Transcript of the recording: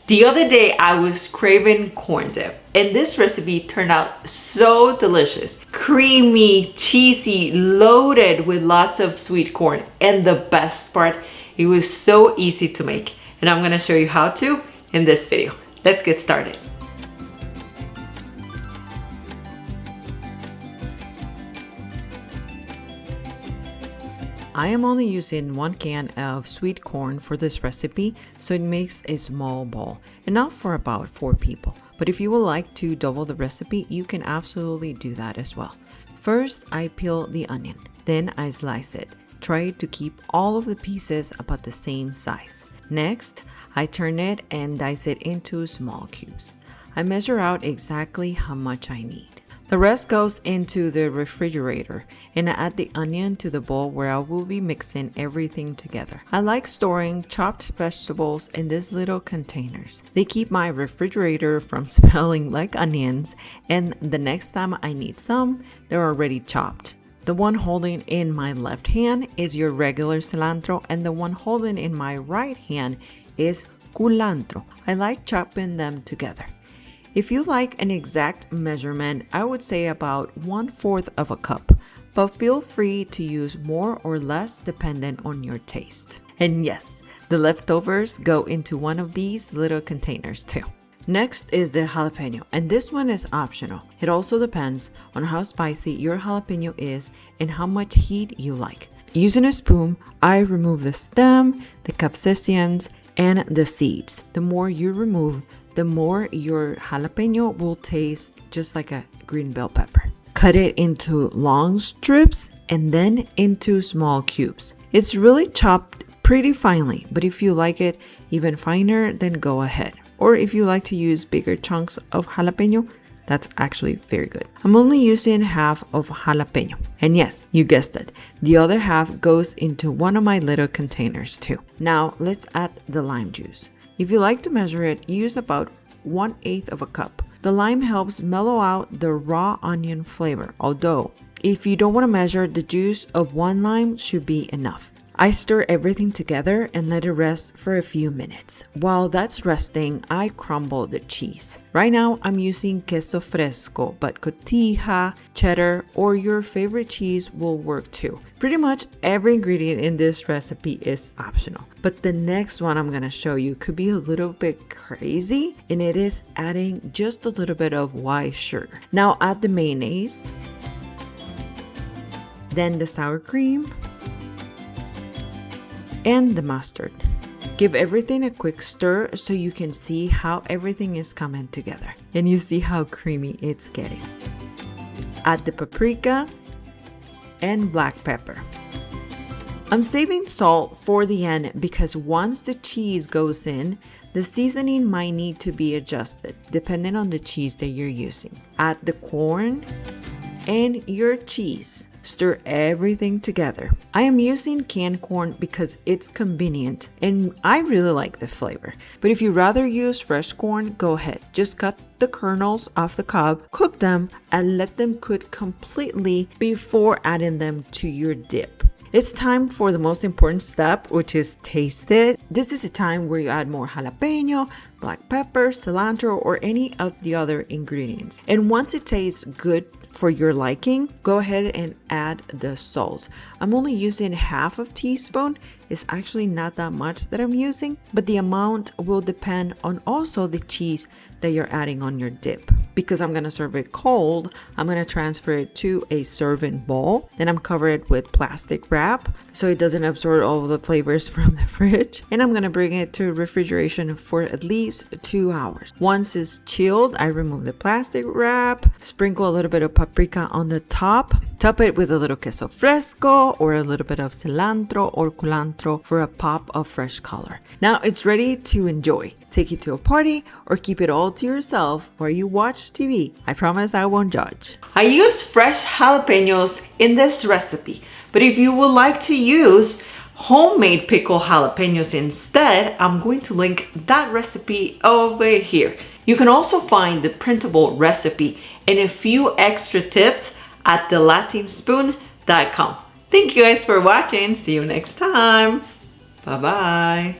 The other day I was craving corn dip, and this recipe turned out so delicious. Creamy, cheesy, loaded with lots of sweet corn, and the best part, it was so easy to make. And I'm gonna show you how to in this video. Let's get started. I am only using 1 can of sweet corn for this recipe, so it makes a small bowl, enough for about 4 people. But if you would like to double the recipe, you can absolutely do that as well. First, I peel the onion, then I slice it. Try to keep all of the pieces about the same size. Next, I turn it and dice it into small cubes. I measure out exactly how much I need. The rest goes into the refrigerator, and I add the onion to the bowl where I will be mixing everything together. I like storing chopped vegetables in these little containers. They keep my refrigerator from smelling like onions, and the next time I need some, they're already chopped. The one holding in my left hand is your regular cilantro, and the one holding in my right hand is culantro. I like chopping them together. If you like an exact measurement, I would say about 1/4 of a cup, but feel free to use more or less depending on your taste. And yes, the leftovers go into one of these little containers too. Next is the jalapeño, and this one is optional. It also depends on how spicy your jalapeño is and how much heat you like. Using a spoon, I remove the stem, the capsicums, and the seeds. The more you remove, the more your jalapeno will taste just like a green bell pepper. Cut it into long strips and then into small cubes. It's really chopped pretty finely, but if you like it even finer, then go ahead. Or if you like to use bigger chunks of jalapeno, that's actually very good. I'm only using half of jalapeno. And yes, you guessed it. The other half goes into one of my little containers too. Now let's add the lime juice. If you like to measure it, use about 1/8 of a cup. The lime helps mellow out the raw onion flavor, although if you don't want to measure, the juice of 1 lime should be enough. I stir everything together and let it rest for a few minutes. While that's resting, I crumble the cheese. Right now, I'm using queso fresco, but cotija, cheddar, or your favorite cheese will work too. Pretty much every ingredient in this recipe is optional. But the next one I'm gonna show you could be a little bit crazy, and it is adding just a little bit of white sugar. Now add the mayonnaise, then the sour cream, and the mustard. Give everything a quick stir so you can see how everything is coming together. And you see how creamy it's getting. Add the paprika and black pepper. I'm saving salt for the end because once the cheese goes in, the seasoning might need to be adjusted depending on the cheese that you're using. Add the corn and your cheese. Stir everything together. I am using canned corn because it's convenient and I really like the flavor. But if you'd rather use fresh corn, go ahead. Just cut the kernels off the cob, cook them, and let them cook completely before adding them to your dip. It's time for the most important step, which is taste it. This is the time where you add more jalapeno, black pepper, cilantro, or any of the other ingredients. And once it tastes good for your liking, go ahead and add the salt. I'm only using 1/2 teaspoon. It's actually not that much that I'm using, but the amount will depend on also the cheese that you're adding on your dip. Because I'm gonna serve it cold, I'm gonna transfer it to a serving bowl. Then I'm cover it with plastic wrap so it doesn't absorb all of the flavors from the fridge. And I'm gonna bring it to refrigeration for at least 2 hours. Once it's chilled, I remove the plastic wrap, sprinkle a little bit of paprika on the top, top it with a little queso fresco or a little bit of cilantro or culantro for a pop of fresh color. Now it's ready to enjoy. Take it to a party or keep it all to yourself while you watch TV. I promise I won't judge. I use fresh jalapenos in this recipe, but if you would like to use homemade pickled jalapenos instead, I'm going to link that recipe over here. You can also find the printable recipe and a few extra tips at thelatinspoon.com. Thank you guys for watching. See you next time. Bye-bye.